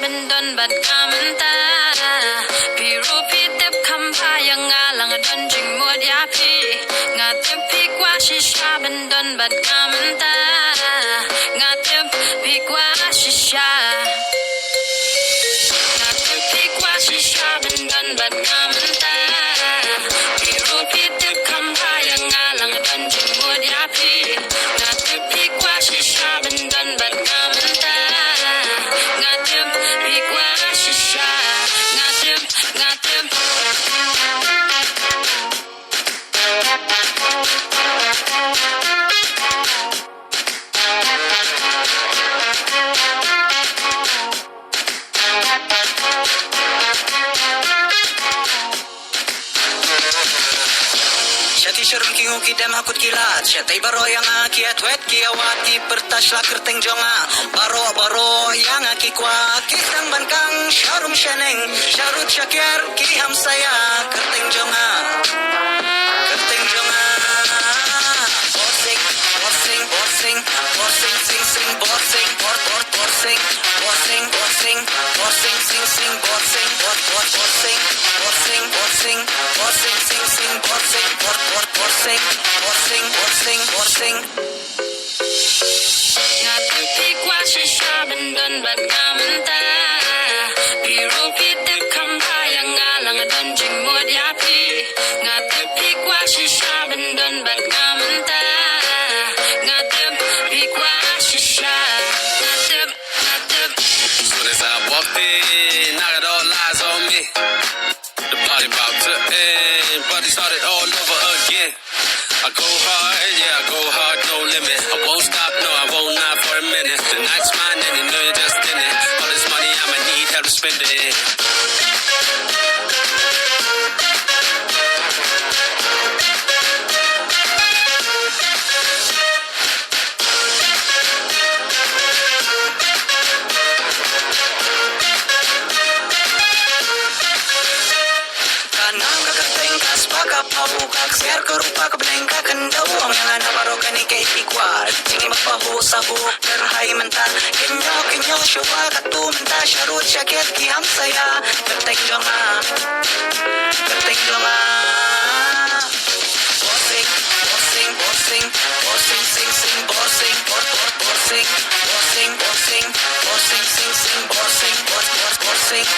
บันดนบัดกามันตาพี่รู้พี่เต็บคำพายังงาหลังดนจึงมัวดยาพี่งาเต็บพี่กว่าชิชาบันดนบัดกามันตางาเต็บพี่กว่าชิชางาเต็บพี่กว่าชิชาบันดนบัดกามันตาพี่รู้พี่เต็บคำพายังงาหลังดนจึงมัวดยาพี่งาเต็บพี่กว่าชิชาบันดนบัดกามันตางาเต็บพี่กว่าชิชางาเต็บงาเต็บSyati syarum kingu kidam hakut kilat Syatai baro yang aki atwet kiawati Pertas la kerteng jonga Baro yang aki kwa Kisang bankang syarum syaneng Syarut syakir ki hamsaya Kerteng jonga Kerteng jonga Borsing Borsing Borsing Borsing Sing sing Borsing Borsing Borsing Borsing Borsing Sing sing Borsing Borsing Borsing Borsing Borsing Sing sing Borsing Borsing Borsing Borsing ngạt thứcพี่กว่าชิชาบันดนบัดกามันตาพี่รู้พี่เต็บคำพายังงาหลังดนจึงมัวดยาพี่งาทึบพี่กว่าชิชาบันดนบัดกามันตางาทึบพี่กว่าชิชางาทึบ Soon as I walked in, I got all eyes on me. The party about to end, party started all over again. I go hard, yeah, I go hard, no limit. I won't stop, no, I won't not for a minute. The night's mine and you know you're just in it. All this money I'ma need help to spend it. Kanang kagateng kas pagkapahu Kaksiar kerupa kebeneng kakendau Ang yang anak barokan ni kay ikwal Sini magpahu sahu Terhai mental Kinyo syuwa katu menta Syarut syakit kiham saya Kerteng jonga Kerteng jonga Borsing Borsing Borsing Borsing Sing sing Borsing Borsing Borsing Borsing Borsing Sing sing Borsing Borsing